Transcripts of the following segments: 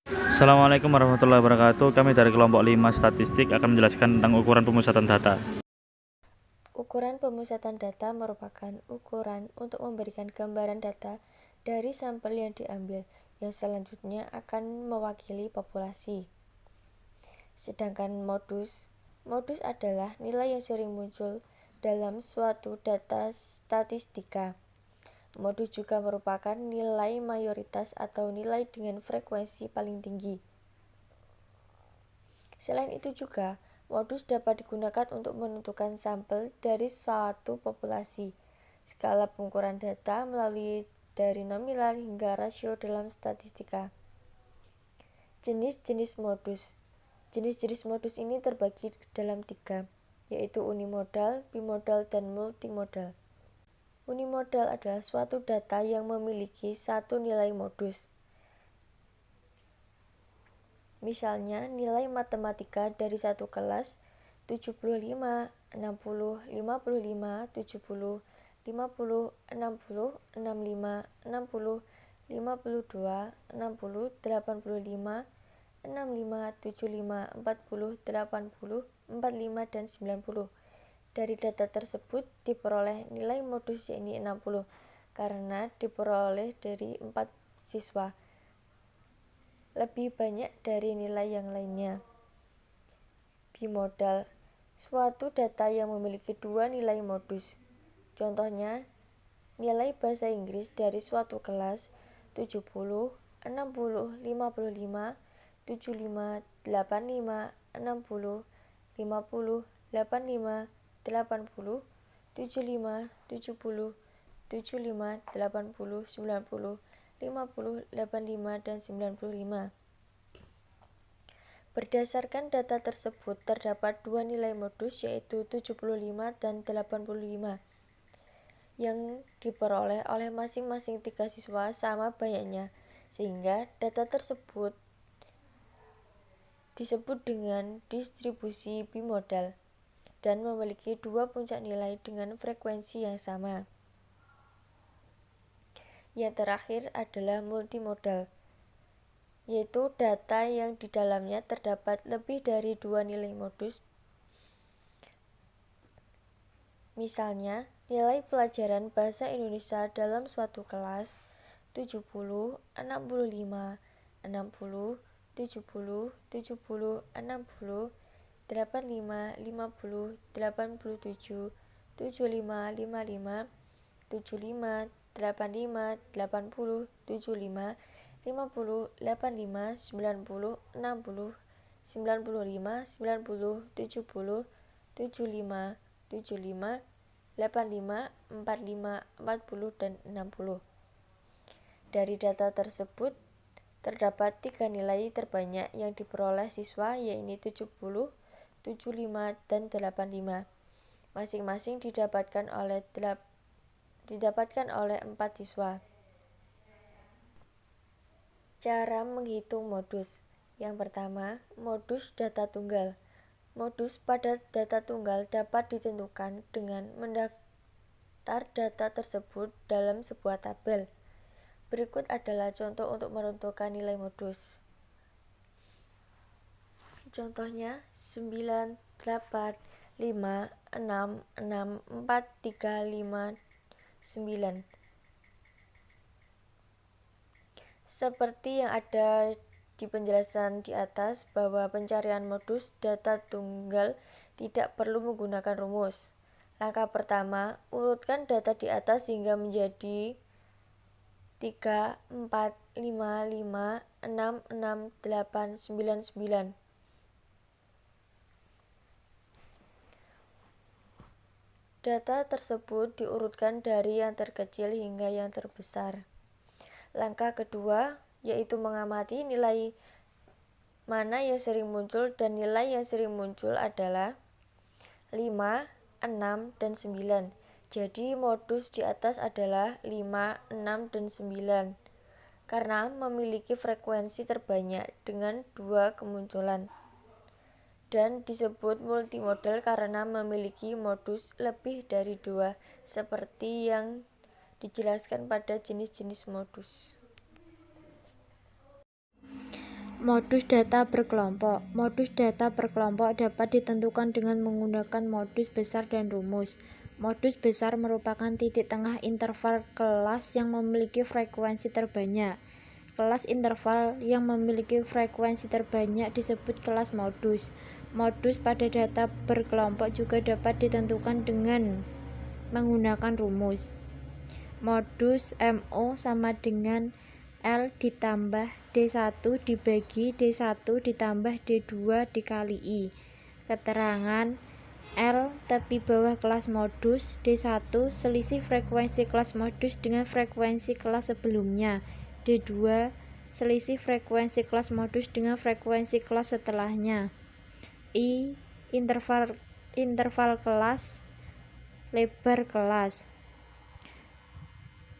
Assalamualaikum warahmatullahi wabarakatuh. Kami dari kelompok 5 statistik akan menjelaskan tentang ukuran pemusatan data. Ukuran pemusatan data merupakan ukuran untuk memberikan gambaran data dari sampel yang diambil, yang selanjutnya akan mewakili populasi. Sedangkan modus adalah nilai yang sering muncul dalam suatu data statistika. Modus juga merupakan nilai mayoritas atau nilai dengan frekuensi paling tinggi. Selain itu juga, modus dapat digunakan untuk menentukan sampel dari suatu populasi. Skala pengukuran data melalui dari nominal hingga rasio dalam statistika. Jenis-jenis modus. Jenis-jenis modus ini terbagi dalam 3, yaitu unimodal, bimodal, dan multimodal. Unimodal adalah suatu data yang memiliki satu nilai modus. Misalnya, nilai matematika dari satu kelas 75, 60, 55, 70, 50, 60, 65, 60, 52, 60, 85, 65, 75, 40, 80, 45, dan 90. Dari data tersebut diperoleh nilai modus yakni 60 karena diperoleh dari 4 siswa, lebih banyak dari nilai yang lainnya. Bimodal, suatu data yang memiliki dua nilai modus. Contohnya, nilai bahasa Inggris dari suatu kelas 70, 60, 55, 75, 85, 60, 50, 85, 80, 75, 70, 75, 80, 90, 50, 85, dan 95. Berdasarkan data tersebut terdapat dua nilai modus yaitu 75 dan 85 yang diperoleh oleh masing-masing 3 siswa sama banyaknya, sehingga data tersebut disebut dengan distribusi bimodal dan memiliki dua puncak nilai dengan frekuensi yang sama. Yang terakhir adalah multimodal, yaitu data yang di dalamnya terdapat lebih dari dua nilai modus. Misalnya, nilai pelajaran bahasa Indonesia dalam suatu kelas 70, 65, 60, 70, 70, 60, 85, 50, 87, 75, 55, 75, 85, 80, 75, 50, 85, 90, 60, 95, 90, 70, 75, 75, 85, 45, 40, dan 60. Dari data tersebut, terdapat 3 nilai terbanyak yang diperoleh siswa yaitu 70, 75, dan 85. Masing-masing didapatkan oleh 4 siswa. Cara menghitung modus. Yang pertama, modus data tunggal. Modus pada data tunggal dapat ditentukan dengan mendaftar data tersebut dalam sebuah tabel. Berikut adalah contoh untuk menentukan nilai modus. Contohnya 9, 8, 5, 6, 6, 4, 3, 5, 9. Seperti yang ada di penjelasan di atas bahwa pencarian modus data tunggal tidak perlu menggunakan rumus. Langkah pertama, urutkan data di atas hingga menjadi 3, 4, 5, 5, 6, 6, 8, 9, 9. Data tersebut diurutkan dari yang terkecil hingga yang terbesar. Langkah kedua yaitu mengamati nilai mana yang sering muncul, dan nilai yang sering muncul adalah 5, 6, dan 9. Jadi modus di atas adalah 5, 6, dan 9 karena memiliki frekuensi terbanyak dengan 2 kemunculan. Dan disebut multimodal karena memiliki modus lebih dari 2 seperti yang dijelaskan pada jenis-jenis modus. Modus data berkelompok. Modus data berkelompok dapat ditentukan dengan menggunakan modus besar dan rumus. Modus besar merupakan titik tengah interval kelas yang memiliki frekuensi terbanyak. Kelas interval yang memiliki frekuensi terbanyak disebut kelas modus. Modus pada data berkelompok juga dapat ditentukan dengan menggunakan rumus. Modus MO sama dengan L ditambah D1 dibagi D1 ditambah D2 dikali I. Keterangan L tepi bawah kelas modus, D1 selisih frekuensi kelas modus dengan frekuensi kelas sebelumnya, D2 selisih frekuensi kelas modus dengan frekuensi kelas setelahnya. I interval kelas, lebar kelas.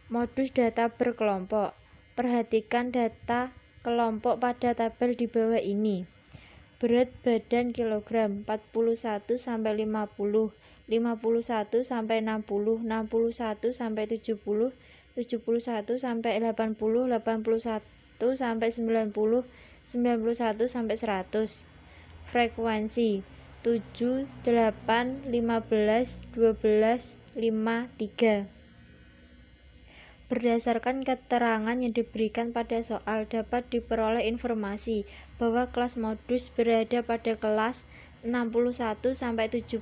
Modus data berkelompok. Perhatikan data kelompok pada tabel di bawah ini. Berat badan kilogram 41 sampai 50, 51 sampai 60, 61 sampai 70, 71 sampai 80, 81 sampai 90, 91 sampai 100. Frekuensi 7, 8, 15, 12, 5, 3. Berdasarkan keterangan yang diberikan pada soal, dapat diperoleh informasi bahwa kelas modus berada pada kelas 61 sampai 70.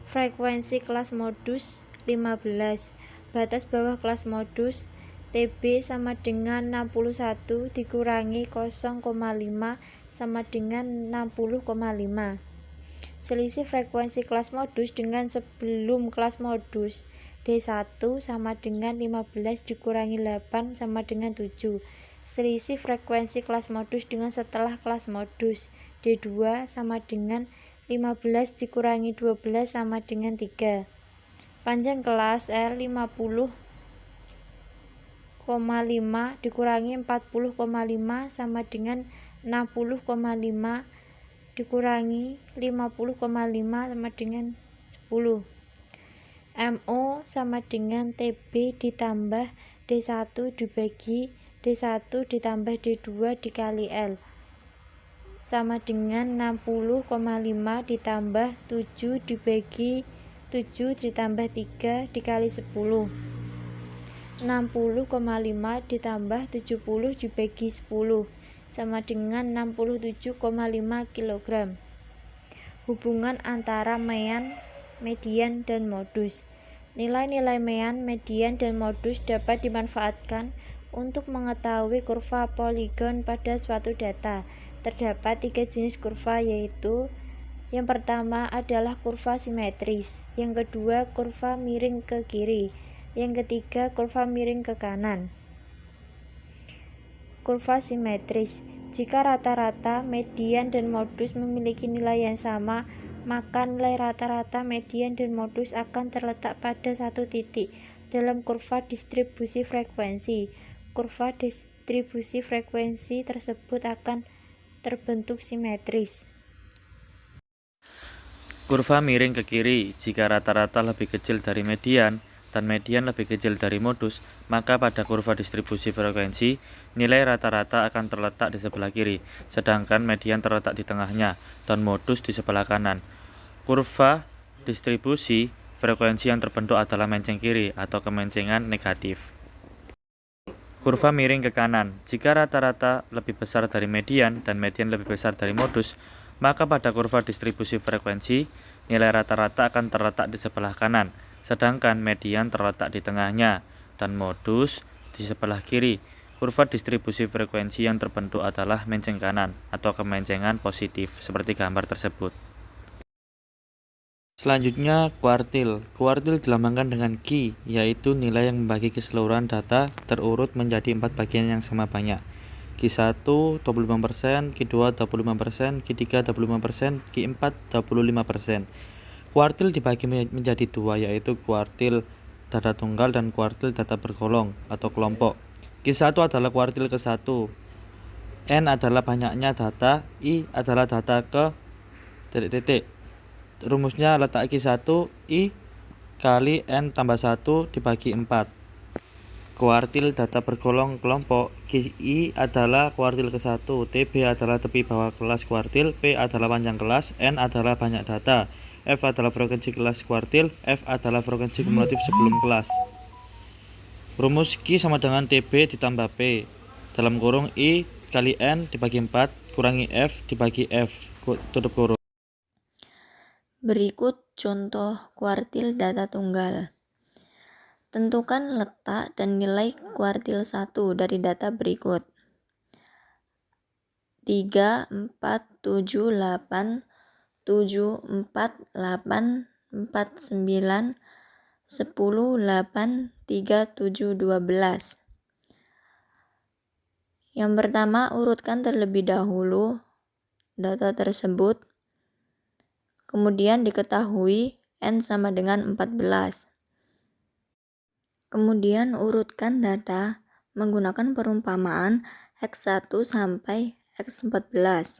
Frekuensi kelas modus 15. Batas bawah kelas modus TB sama dengan 61 dikurangi 0,5 sama dengan 60,5. Selisih frekuensi kelas modus dengan sebelum kelas modus. D1 sama dengan 15 dikurangi 8 sama dengan 7. Selisih frekuensi kelas modus dengan setelah kelas modus. D2 sama dengan 15 dikurangi 12 sama dengan 3. Panjang kelas L 50,5 dikurangi 40,5 sama dengan 60,5 dikurangi 50,5 sama dengan 10. MO sama dengan TB ditambah D1 dibagi D1 ditambah D2 dikali L sama dengan 60,5 ditambah 7 dibagi 7 ditambah 3 dikali 10. 60,5 ditambah 70 dibagi 10 sama dengan 67,5 kg. Hubungan antara median dan modus. Nilai-nilai median dan modus dapat dimanfaatkan untuk mengetahui kurva poligon pada suatu data. Terdapat 3 jenis kurva, yaitu yang pertama adalah kurva simetris, yang kedua kurva miring ke kiri, yang ketiga kurva miring ke kanan. Kurva simetris. Jika rata-rata, median, dan modus memiliki nilai yang sama, maka nilai rata-rata, median, dan modus akan terletak pada satu titik dalam kurva distribusi frekuensi. Kurva distribusi frekuensi tersebut akan terbentuk simetris. Kurva miring ke kiri. Jika rata-rata lebih kecil dari median dan median lebih kecil dari modus, maka pada kurva distribusi frekuensi, nilai rata-rata akan terletak di sebelah kiri, sedangkan median terletak di tengahnya dan modus di sebelah kanan. Kurva distribusi frekuensi yang terbentuk adalah menceng kiri atau kemencengan negatif. Kurva miring ke kanan. Jika rata-rata lebih besar dari median dan median lebih besar dari modus, maka pada kurva distribusi frekuensi, nilai rata-rata akan terletak di sebelah kanan, sedangkan median terletak di tengahnya dan modus di sebelah kiri. Kurva distribusi frekuensi yang terbentuk adalah menceng kanan atau kemencengan positif seperti gambar tersebut. Selanjutnya, kuartil. Kuartil dilambangkan dengan Q, yaitu nilai yang membagi keseluruhan data terurut menjadi 4 bagian yang sama banyak. Q1 25%, Q2 25%, Q3 25%, Q4 25%. Kuartil dibagi menjadi dua, yaitu kuartil data tunggal dan kuartil data bergolong atau kelompok. Q1 adalah kuartil ke-1. N adalah banyaknya data, I adalah data ke titik-titik. Rumusnya letak Q1 I kali N tambah 1 dibagi 4. Kuartil data bergolong kelompok. GI adalah kuartil ke-1, TB adalah tepi bawah kelas kuartil, P adalah panjang kelas, N adalah banyak data, F adalah frekuensi kelas kuartil, F adalah frekuensi kumulatif sebelum kelas. Rumus Q sama dengan TB ditambah P, dalam kurung I kali N dibagi 4, kurangi F dibagi F, tutup kurung. Berikut contoh kuartil data tunggal. Tentukan letak dan nilai kuartil 1 dari data berikut. 3, 4, 7, 8, 7, 4, 8, 4, 9, 10, 8, 3, 7, 12. Yang pertama, urutkan terlebih dahulu data tersebut. Kemudian diketahui N sama dengan 14. Kemudian urutkan data menggunakan perumpamaan X1 sampai X14.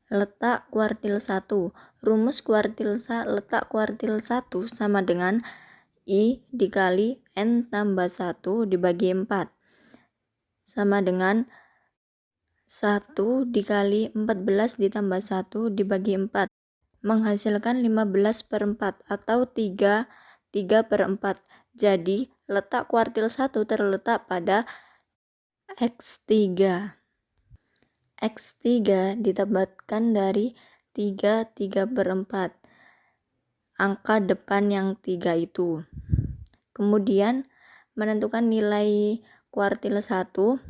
Letak kuartil 1. Rumus letak kuartil 1 sama dengan I dikali N tambah 1 dibagi 4. Sama dengan 1 dikali 14 ditambah 1 dibagi 4. Menghasilkan 15/4 atau 3/4. Jadi, letak kuartil 1 terletak pada X3. X3 ditambahkan dari 3/4. Angka depan yang 3 itu. Kemudian, menentukan nilai kuartil 1.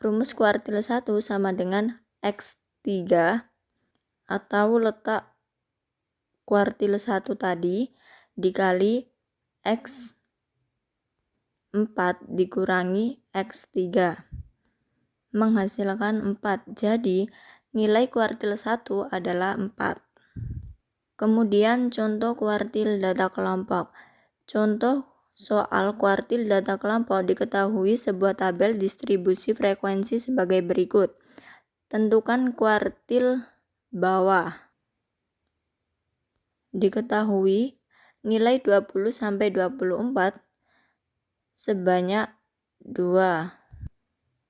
Rumus kuartil 1 sama dengan X3 atau letak kuartil 1 tadi dikali X4 dikurangi X3 menghasilkan 4. Jadi nilai kuartil 1 adalah 4. Kemudian contoh kuartil data kelompok. Contoh soal kuartil data kelompok diketahui sebuah tabel distribusi frekuensi sebagai berikut. Tentukan kuartil bawah. Diketahui nilai 20 sampai 24 sebanyak 2.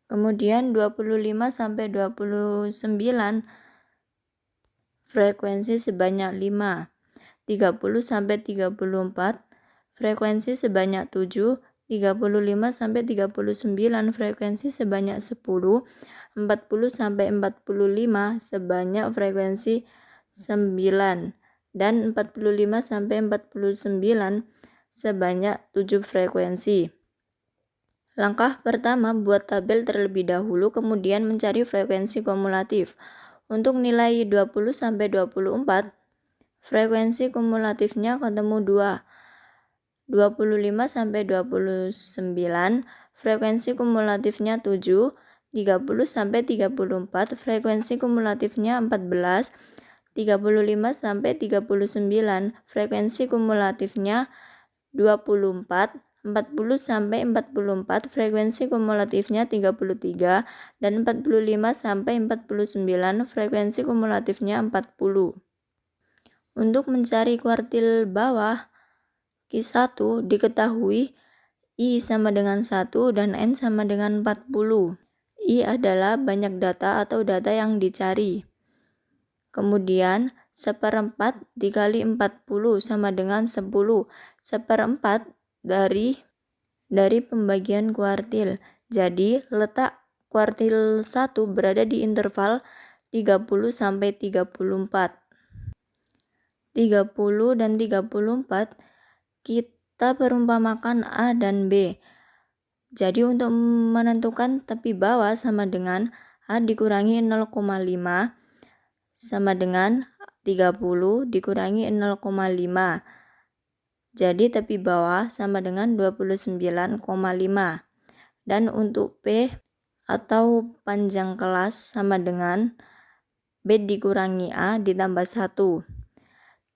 Kemudian 25 sampai 29 frekuensi sebanyak 5. 30 sampai 34 frekuensi sebanyak 7. 35 sampai 39 frekuensi sebanyak 10. 40 sampai 45 sebanyak frekuensi 9. Dan 45 sampai 49 sebanyak 7 frekuensi. Langkah pertama, buat tabel terlebih dahulu, kemudian mencari frekuensi kumulatif. Untuk nilai 20 sampai 24, frekuensi kumulatifnya ketemu 2. 25 sampai 29, frekuensi kumulatifnya 7. 30 sampai 34, frekuensi kumulatifnya 14. 35 sampai 39, frekuensi kumulatifnya 24. 40 sampai 44, frekuensi kumulatifnya 33. Dan 45 sampai 49, frekuensi kumulatifnya 40. Untuk mencari kuartil bawah Q1 diketahui I sama dengan 1 dan N sama dengan 40. I adalah banyak data atau data yang dicari. Kemudian 1/4 dikali 40 sama dengan 10. 1/4 dari pembagian kuartil. Jadi letak kuartil 1 berada di interval 30 sampai 34. 30 dan 34 kita perumpamakan A dan B. Jadi untuk menentukan tepi bawah sama dengan A dikurangi 0,5 sama dengan 30 dikurangi 0,5. Jadi tepi bawah sama dengan 29,5. Dan untuk P atau panjang kelas sama dengan B dikurangi A ditambah 1.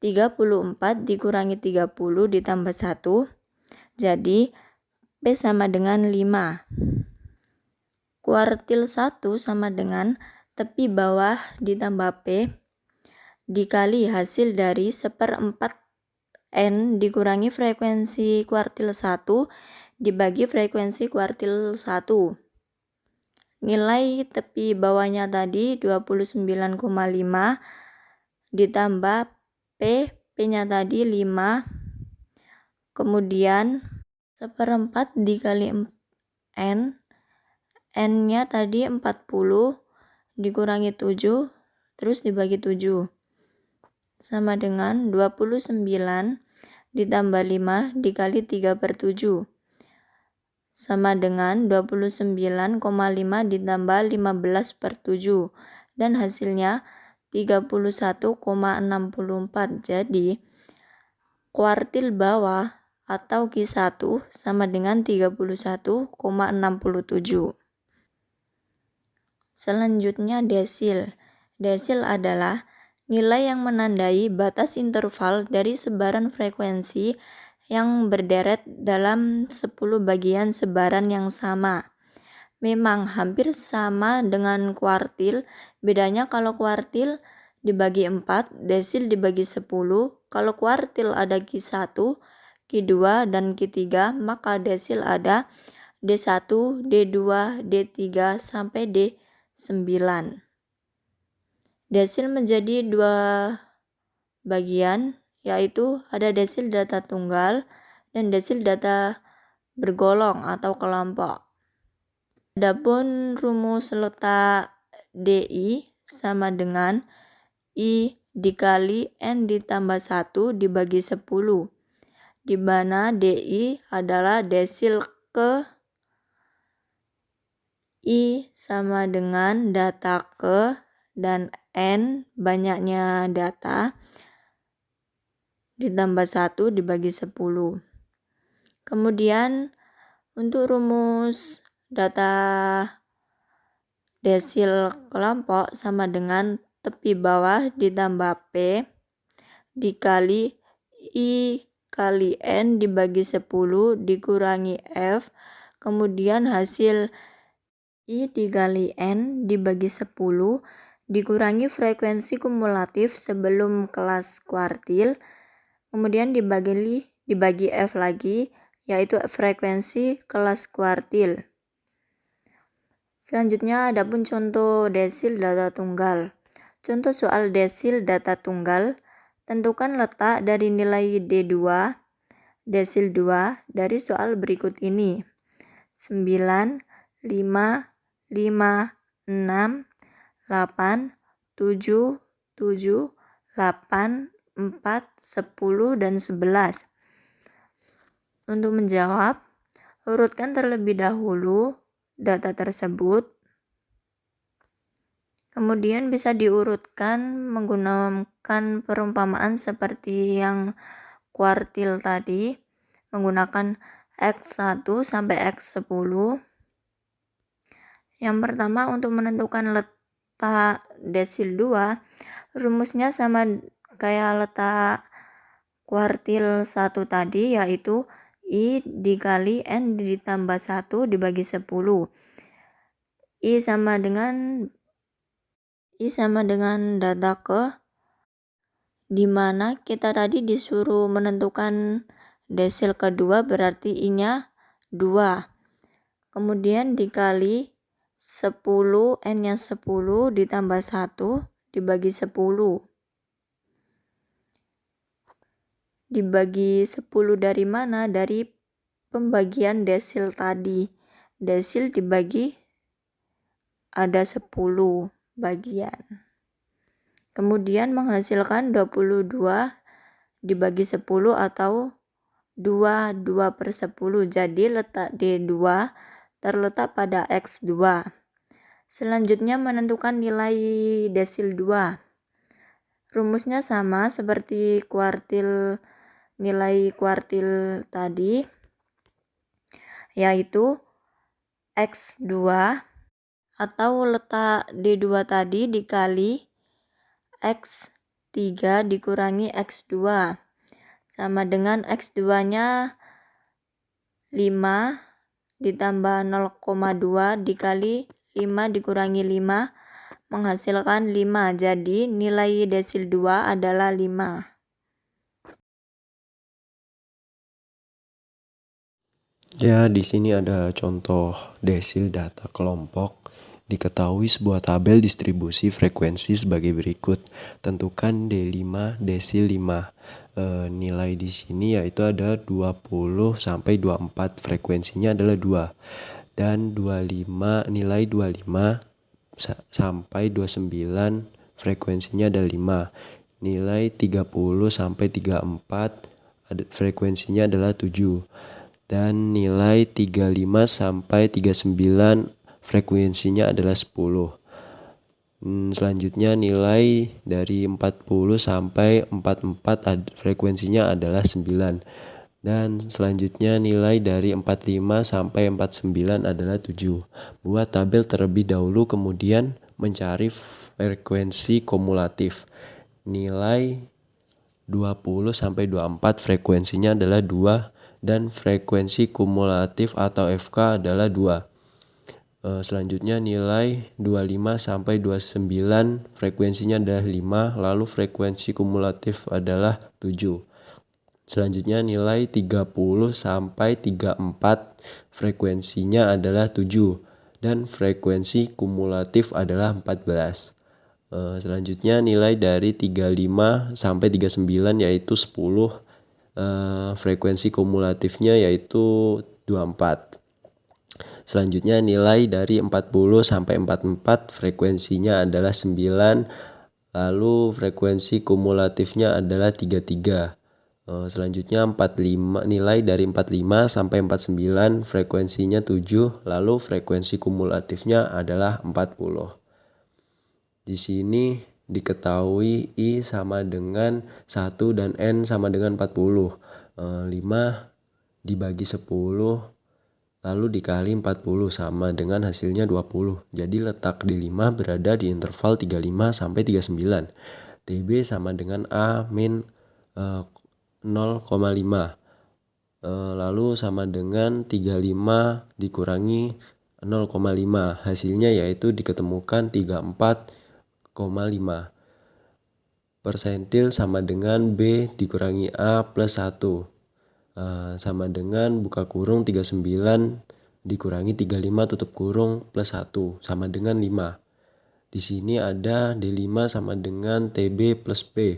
34 dikurangi 30 ditambah 1. Jadi P sama dengan 5. Kuartil 1 sama dengan tepi bawah ditambah P dikali hasil dari 1/4 N dikurangi frekuensi kuartil 1 dibagi frekuensi kuartil 1. Nilai tepi bawahnya tadi 29,5 ditambah P-nya tadi 5, kemudian 1/4 dikali N, N-nya tadi 40 dikurangi 7, terus dibagi 7. Sama dengan 29 ditambah 5 dikali 3/7. Sama dengan 29,5 ditambah 15/7. Dan hasilnya 31,64. Jadi, kuartil bawah atau Q1 sama dengan 31,67. Selanjutnya desil. Desil adalah nilai yang menandai batas interval dari sebaran frekuensi yang berderet dalam 10 bagian sebaran yang sama. Memang hampir sama dengan kuartil, bedanya kalau kuartil dibagi 4, desil dibagi 10. Kalau kuartil ada Q1, Q2, dan Q3, maka desil ada D1, D2, D3, sampai D9. Desil menjadi 2 bagian, yaitu ada desil data tunggal dan desil data bergolong atau kelompok. Adapun rumus letak DI sama dengan I dikali N ditambah 1 dibagi 10, di mana DI adalah desil ke, I sama dengan data ke, dan N banyaknya data ditambah 1 dibagi 10. Kemudian untuk rumus data desil kelompok sama dengan tepi bawah ditambah P dikali I kali N dibagi 10 dikurangi F, kemudian hasil I dikali N dibagi 10 dikurangi frekuensi kumulatif sebelum kelas kuartil, kemudian dibagi F lagi, yaitu frekuensi kelas kuartil. Selanjutnya adapun contoh desil data tunggal. Contoh soal desil data tunggal, tentukan letak dari nilai D2, desil 2 dari soal berikut ini. 9, 5, 5, 6, 8, 7, 7, 8, 4, 10, dan 11. Untuk menjawab, urutkan terlebih dahulu data tersebut. Kemudian bisa diurutkan menggunakan perumpamaan seperti yang kuartil tadi, menggunakan X1 sampai X10. Yang pertama, untuk menentukan letak desil 2, rumusnya sama kayak letak kuartil 1 tadi, yaitu I dikali N ditambah 1 dibagi 10. I sama dengan data ke, di mana kita tadi disuruh menentukan desil kedua, berarti I-nya 2. Kemudian dikali 10, N-nya 10 ditambah 1 dibagi 10. Dibagi 10 dari mana? Dari pembagian desil tadi. Desil dibagi ada 10 bagian. Kemudian menghasilkan 22 dibagi 10 atau 2/10. Jadi letak D2 terletak pada X2. Selanjutnya menentukan nilai desil 2. Rumusnya sama seperti nilai kuartil tadi, yaitu X2 atau letak D2 tadi dikali X3 dikurangi X2, sama dengan X2-nya 5 ditambah 0,2 dikali 5 dikurangi 5 menghasilkan 5. Jadi nilai desil 2 adalah 5. Ya, di sini ada contoh desil data kelompok. Diketahui sebuah tabel distribusi frekuensi sebagai berikut. Tentukan D5 desil 5. Nilai di sini yaitu ada 20 sampai 24, frekuensinya adalah 2. Dan 25, nilai 25 sampai 29, frekuensinya ada 5. Nilai 30 sampai 34, frekuensinya adalah 7. Dan nilai 35 sampai 39, frekuensinya adalah 10. Selanjutnya nilai dari 40 sampai 44, frekuensinya adalah 9. Dan selanjutnya nilai dari 45 sampai 49 adalah 7. Buat tabel terlebih dahulu, kemudian mencari frekuensi kumulatif. Nilai 20 sampai 24, frekuensinya adalah 2, dan frekuensi kumulatif atau FK adalah 2. Selanjutnya nilai 25 sampai 29, frekuensinya adalah 5, lalu frekuensi kumulatif adalah 7. Selanjutnya nilai 30 sampai 34, frekuensinya adalah 7, dan frekuensi kumulatif adalah 14. Selanjutnya nilai dari 35 sampai 39 yaitu 10, frekuensi kumulatifnya yaitu 24. Selanjutnya nilai dari 40 sampai 44, frekuensinya adalah 9, lalu frekuensi kumulatifnya adalah 33. Selanjutnya 45, nilai dari 45 sampai 49, frekuensinya 7, lalu frekuensi kumulatifnya adalah 40. Di sini diketahui I sama dengan 1 dan N sama dengan 40. 5 dibagi 10 lalu dikali 40 sama dengan hasilnya 20. Jadi letak D5 berada di interval 35 sampai 39. TB sama dengan A min 0,5. Lalu sama dengan 35 dikurangi 0,5. Hasilnya yaitu diketemukan 34,5. Persentil sama dengan B dikurangi A plus 1. Sama dengan buka kurung 39 dikurangi 35 tutup kurung plus 1 sama dengan 5. Di sini ada D5 sama dengan TB plus B.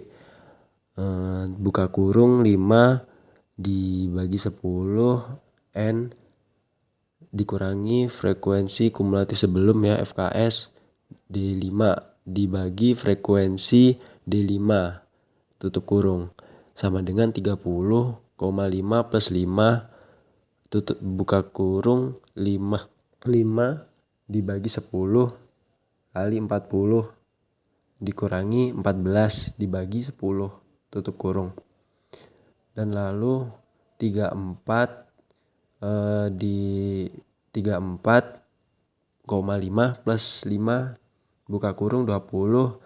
Buka kurung 5 dibagi 10 N dikurangi frekuensi kumulatif sebelum ya FKS D5 dibagi frekuensi D5 tutup kurung sama dengan 30,5 plus 5 tutup buka kurung 5 dibagi 10 kali 40 dikurangi 14 dibagi 10 tutup kurung. Dan lalu 34 di 34,5 plus 5 buka kurung 20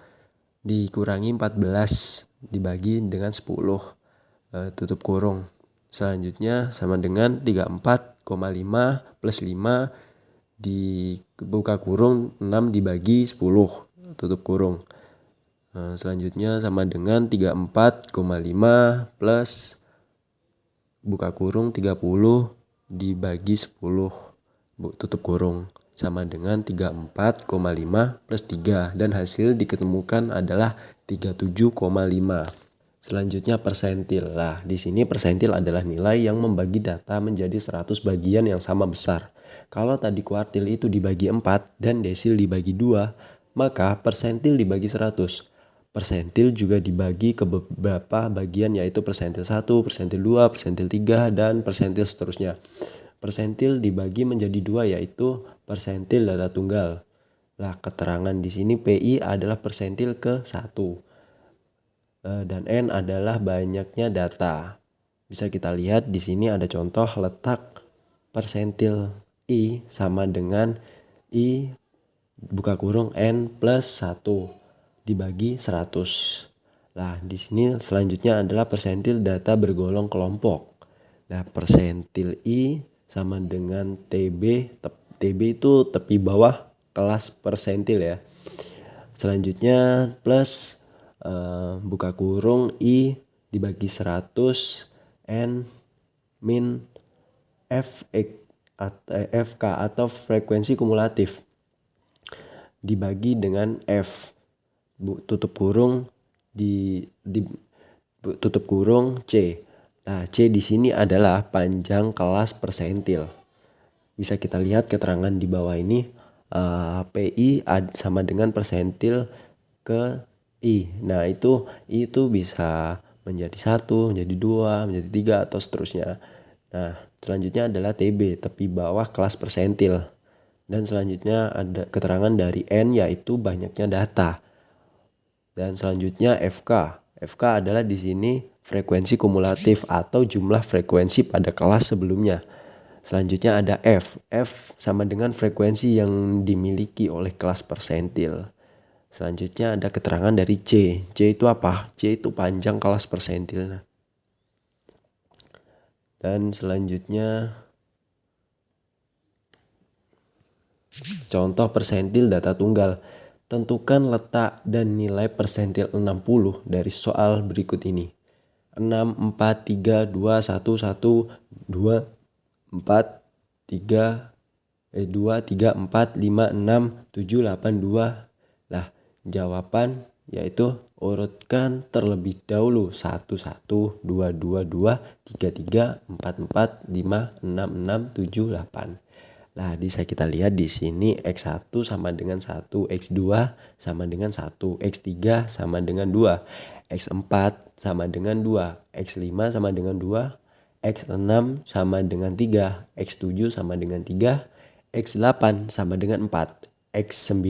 dikurangi 14 dibagi dengan 10 tutup kurung. Selanjutnya sama dengan 34,5 plus 5 dibuka kurung 6 dibagi 10 tutup kurung. Selanjutnya sama dengan 34,5 plus buka kurung 30 dibagi 10 tutup kurung sama dengan 34,5 plus 3, dan hasil diketemukan adalah 37,5. Selanjutnya persentil. Nah, di sini persentil adalah nilai yang membagi data menjadi 100 bagian yang sama besar. Kalau tadi kuartil itu dibagi 4 dan desil dibagi 2, maka persentil dibagi 100. Persentil juga dibagi ke beberapa bagian yaitu persentil 1, persentil 2, persentil 3, dan persentil seterusnya. Persentil dibagi menjadi 2 yaitu persentil data tunggal. Nah, keterangan di sini PI adalah persentil ke 1. Dan N adalah banyaknya data. Bisa kita lihat di sini ada contoh letak persentil I sama dengan I buka kurung N plus 1 dibagi 100. Nah, di sini selanjutnya adalah persentil data bergolong kelompok. Nah, persentil I sama dengan TB. TB itu tepi bawah kelas persentil ya. Selanjutnya plus buka kurung I dibagi 100 N min FK atau frekuensi kumulatif dibagi dengan F tutup kurung tutup kurung C. Nah, C di sini adalah panjang kelas persentil. Bisa kita lihat keterangan di bawah ini, PI sama dengan persentil ke I. Nah, itu bisa menjadi 1, menjadi 2, menjadi 3 atau seterusnya. Nah, selanjutnya adalah TB, tepi bawah kelas persentil. Dan selanjutnya ada keterangan dari N, yaitu banyaknya data. Dan selanjutnya FK. FK adalah di sini frekuensi kumulatif atau jumlah frekuensi pada kelas sebelumnya. Selanjutnya ada F. F sama dengan frekuensi yang dimiliki oleh kelas persentil. Selanjutnya ada keterangan dari C. C itu apa? C itu panjang kelas persentil. Dan selanjutnya contoh persentil data tunggal. Tentukan letak dan nilai persentil 60 dari soal berikut ini. 6, 4, 3, 2, 1, 1, 2, 4, 3, 2, 3, 4, 5, 6, 7, 8, 2. Lah, jawaban yaitu urutkan terlebih dahulu 1, 1, 2, 2, 2, 3, 3, 4, 4, 5, 6, 6, 7, 8. Nah, bisa kita lihat di sini X1 sama dengan 1, X2 sama dengan 1, X3 sama dengan 2, X4 sama dengan 2, X5 sama dengan 2, X6 sama dengan 3, X7 sama dengan 3, X8 sama dengan 4, X9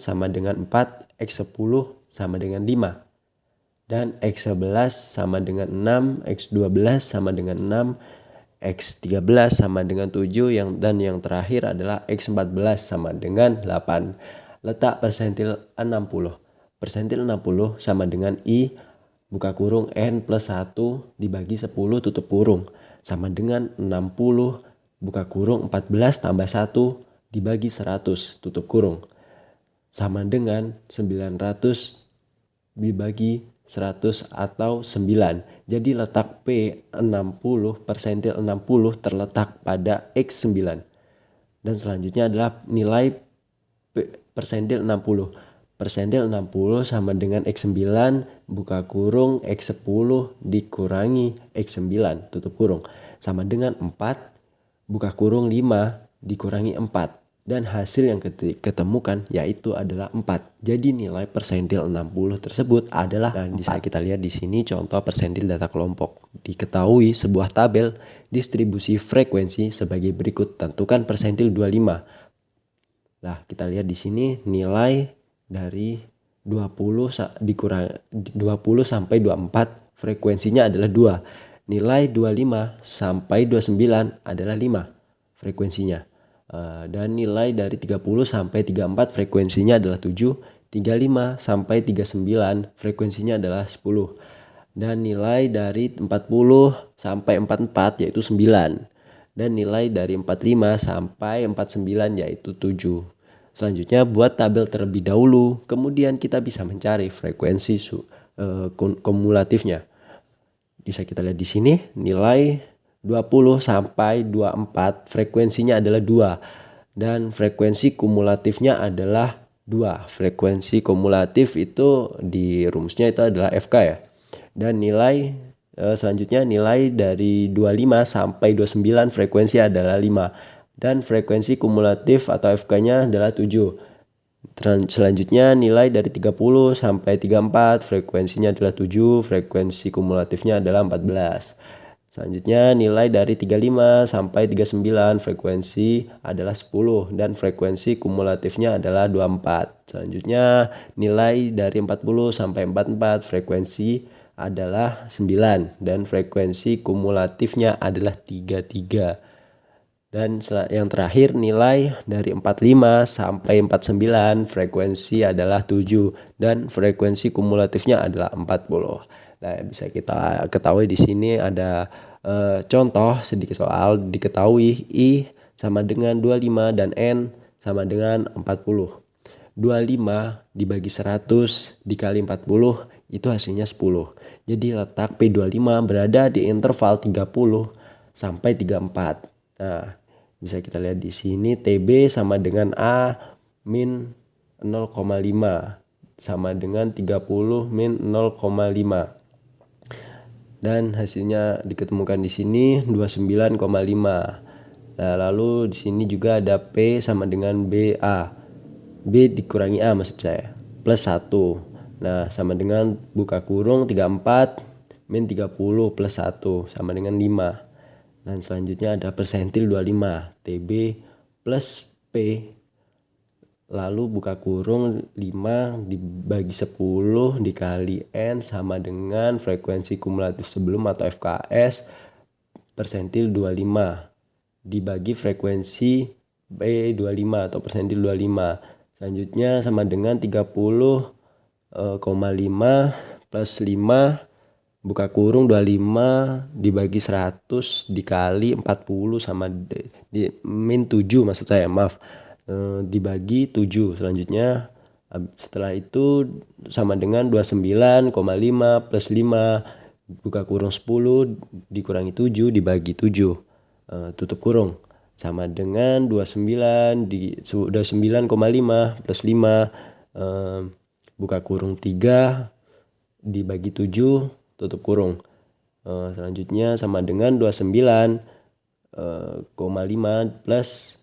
sama dengan 4, X10 sama dengan 5, dan X11 sama dengan 6, X12 sama dengan 6, X13 sama dengan 7, dan yang terakhir adalah X14 sama dengan 8. Letak persentil 60. Persentil 60 sama dengan I buka kurung N plus 1 dibagi 10 tutup kurung sama dengan 60 buka kurung 14 tambah 1 dibagi 100 tutup kurung sama dengan 900 dibagi 100 atau 9. Jadi letak P60 persentil 60 terletak pada X9. Dan selanjutnya adalah nilai persentil 60. Persentil 60 sama dengan X9 buka kurung X10 dikurangi X9 tutup kurung sama dengan 4 buka kurung 5 dikurangi 4. Dan hasil yang ketemukan yaitu adalah 4. Jadi nilai persentil 60 tersebut adalah, dan bisa kita lihat di sini contoh persentil data kelompok. Diketahui sebuah tabel distribusi frekuensi sebagai berikut. Tentukan persentil 25. Nah, kita lihat di sini nilai dari 20 sampai 24 frekuensinya adalah 2. Nilai 25 sampai 29 adalah 5 frekuensinya. Dan nilai dari 30 sampai 34 frekuensinya adalah 7, 35 sampai 39 frekuensinya adalah 10. Dan nilai dari 40 sampai 44 yaitu 9. Dan nilai dari 45 sampai 49 yaitu 7. Selanjutnya buat tabel terlebih dahulu, kemudian kita bisa mencari frekuensi kumulatifnya. Bisa kita lihat di sini nilai 20 sampai 24 frekuensinya adalah 2 dan frekuensi kumulatifnya adalah 2. Frekuensi kumulatif itu di rumusnya itu adalah FK ya. Dan nilai selanjutnya nilai dari 25 sampai 29 frekuensi adalah 5 dan frekuensi kumulatif atau FK-nya adalah 7. Selanjutnya nilai dari 30 sampai 34 frekuensinya adalah 7, frekuensi kumulatifnya adalah 14. Selanjutnya nilai dari 35 sampai 39 frekuensi adalah 10 dan frekuensi kumulatifnya adalah 24. Selanjutnya nilai dari 40 sampai 44 frekuensi adalah 9 dan frekuensi kumulatifnya adalah 33. Dan yang terakhir nilai dari 45 sampai 49 frekuensi adalah 7 dan frekuensi kumulatifnya adalah 40. Nah, bisa kita ketahui di sini ada contoh sedikit soal. Diketahui I sama dengan 25 dan N sama dengan 40. 25 dibagi 100 dikali 40 itu hasilnya 10. Jadi letak P25 berada di interval 30 sampai 34. Nah, bisa kita lihat di sini TB sama dengan A min 0,5 sama dengan 30 min 0,5. Dan hasilnya diketemukan di sini 29,5. Nah, lalu di sini juga ada P sama dengan BA. B dikurangi A maksud saya, plus 1. Nah, sama dengan buka kurung 34 min 30 plus 1 sama dengan 5. Dan selanjutnya ada persentil 25. TB plus P. Lalu buka kurung 5 dibagi 10 dikali N sama dengan frekuensi kumulatif sebelum atau FKS persentil 25 dibagi frekuensi B25 atau persentil 25. Selanjutnya sama dengan 30,5 plus 5 buka kurung 25 dibagi 100 dikali 40 sama min 7 maksud saya, maaf. Dibagi 7. Selanjutnya setelah itu sama dengan 29,5 plus 5 buka kurung 10 dikurangi 7 dibagi 7 tutup kurung sama dengan 29,5 plus 5 buka kurung 3 dibagi 7 tutup kurung. Selanjutnya sama dengan 29,5 plus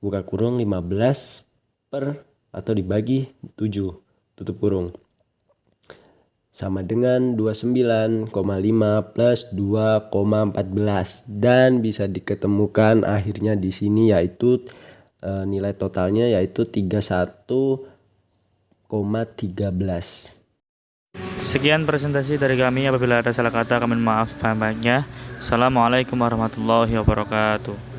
buka kurung 15 per atau dibagi 7 tutup kurung sama dengan 29,5 plus 2,14 dan bisa diketemukan akhirnya di sini yaitu nilai totalnya yaitu 31,13. Sekian presentasi dari kami. Apabila ada salah kata, kami mohon maaf banyak-banyaknya. Assalamualaikum warahmatullahi wabarakatuh.